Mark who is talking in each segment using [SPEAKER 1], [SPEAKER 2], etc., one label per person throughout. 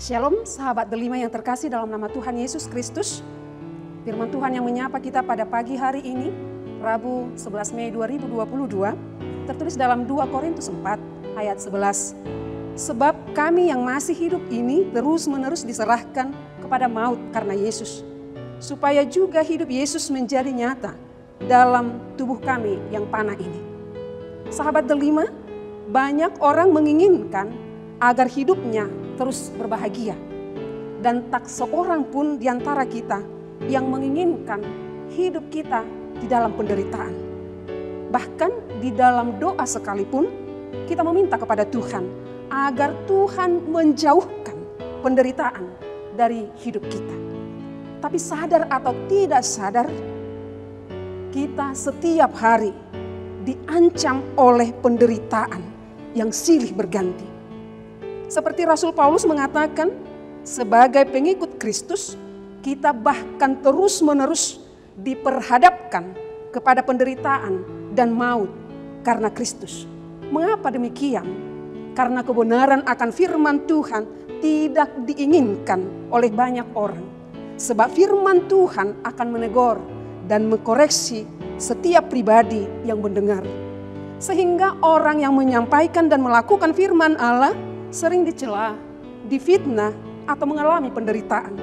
[SPEAKER 1] Shalom sahabat delima yang terkasih dalam nama Tuhan Yesus Kristus. Firman Tuhan yang menyapa kita pada pagi hari ini, Rabu 11 Mei 2022, tertulis dalam 2 Korintus 4 ayat 11. Sebab kami yang masih hidup ini terus-menerus diserahkan kepada maut karena Yesus, supaya juga hidup Yesus menjadi nyata dalam tubuh kami yang panah ini. Sahabat delima, banyak orang menginginkan agar hidupnya terus berbahagia. Dan tak seorang pun di antara kita yang menginginkan hidup kita di dalam penderitaan. Bahkan di dalam doa sekalipun kita meminta kepada Tuhan agar Tuhan menjauhkan penderitaan dari hidup kita. Tapi sadar atau tidak sadar, kita setiap hari diancam oleh penderitaan yang silih berganti. Seperti Rasul Paulus mengatakan, sebagai pengikut Kristus, kita bahkan terus-menerus diperhadapkan kepada penderitaan dan maut karena Kristus. Mengapa demikian? Karena kebenaran akan firman Tuhan tidak diinginkan oleh banyak orang. Sebab firman Tuhan akan menegur dan mengkoreksi setiap pribadi yang mendengar. Sehingga orang yang menyampaikan dan melakukan firman Allah sering dicela, difitnah, atau mengalami penderitaan.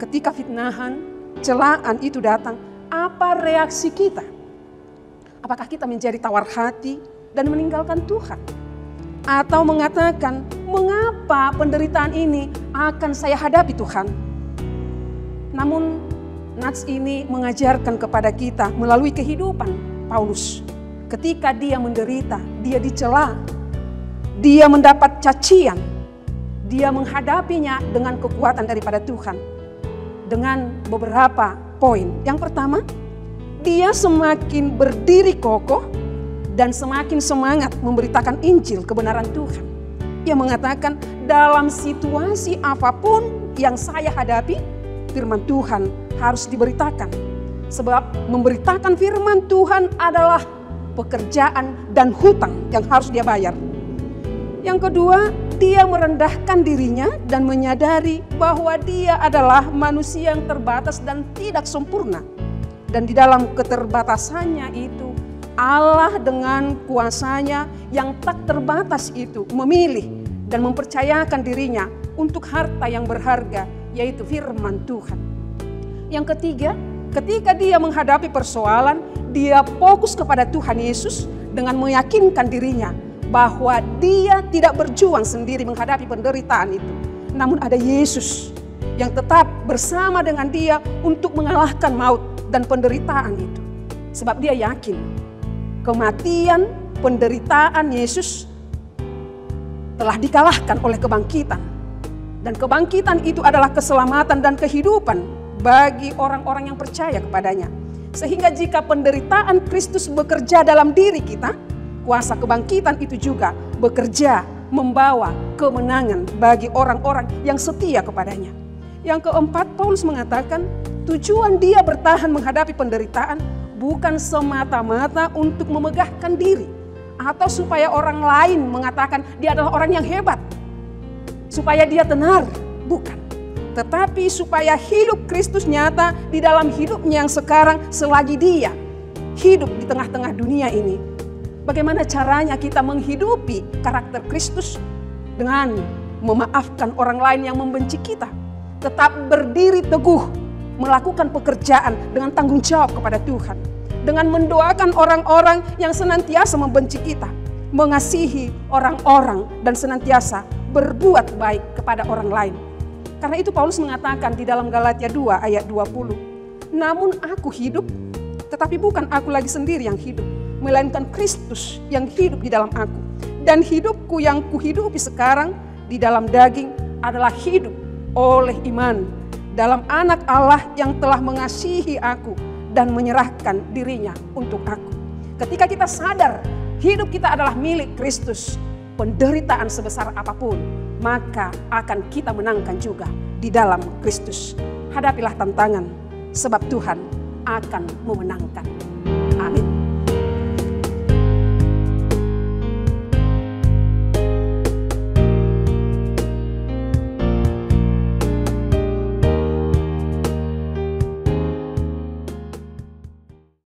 [SPEAKER 1] Ketika fitnahan, celaan itu datang, apa reaksi kita? Apakah kita menjadi tawar hati dan meninggalkan Tuhan? Atau mengatakan, mengapa penderitaan ini akan saya hadapi Tuhan? Namun, nats ini mengajarkan kepada kita melalui kehidupan Paulus. Ketika dia menderita, dia dicela, dia mendapat cacian, dia menghadapinya dengan kekuatan daripada Tuhan. Dengan beberapa poin. Yang pertama, dia semakin berdiri kokoh dan semakin semangat memberitakan Injil kebenaran Tuhan. Ia mengatakan, dalam situasi apapun yang saya hadapi, firman Tuhan harus diberitakan. Sebab memberitakan firman Tuhan adalah pekerjaan dan hutang yang harus dia bayar. Yang kedua, dia merendahkan dirinya dan menyadari bahwa dia adalah manusia yang terbatas dan tidak sempurna. Dan di dalam keterbatasannya itu, Allah dengan kuasanya yang tak terbatas itu memilih dan mempercayakan dirinya untuk harta yang berharga, yaitu firman Tuhan. Yang ketiga, ketika dia menghadapi persoalan, dia fokus kepada Tuhan Yesus dengan meyakinkan dirinya bahwa dia tidak berjuang sendiri menghadapi penderitaan itu. Namun ada Yesus yang tetap bersama dengan dia untuk mengalahkan maut dan penderitaan itu. Sebab dia yakin kematian, penderitaan Yesus telah dikalahkan oleh kebangkitan. Dan kebangkitan itu adalah keselamatan dan kehidupan bagi orang-orang yang percaya kepadanya. Sehingga jika penderitaan Kristus bekerja dalam diri kita, kuasa kebangkitan itu juga bekerja membawa kemenangan bagi orang-orang yang setia kepadanya. Yang keempat, Paulus mengatakan tujuan dia bertahan menghadapi penderitaan bukan semata-mata untuk memegahkan diri atau supaya orang lain mengatakan dia adalah orang yang hebat, supaya dia tenar, bukan. Tetapi supaya hidup Kristus nyata di dalam hidupnya yang sekarang selagi dia hidup di tengah-tengah dunia ini. Bagaimana caranya kita menghidupi karakter Kristus dengan memaafkan orang lain yang membenci kita. Tetap berdiri teguh, melakukan pekerjaan dengan tanggung jawab kepada Tuhan. Dengan mendoakan orang-orang yang senantiasa membenci kita. Mengasihi orang-orang dan senantiasa berbuat baik kepada orang lain. Karena itu Paulus mengatakan di dalam Galatia 2 ayat 20. Namun aku hidup, tetapi bukan aku lagi sendiri yang hidup, melainkan Kristus yang hidup di dalam aku. Dan hidupku yang kuhidupi sekarang di dalam daging adalah hidup oleh iman dalam Anak Allah yang telah mengasihi aku dan menyerahkan dirinya untuk aku. Ketika kita sadar hidup kita adalah milik Kristus, penderitaan sebesar apapun, maka akan kita menangkan juga di dalam Kristus. Hadapilah tantangan, sebab Tuhan akan memenangkan.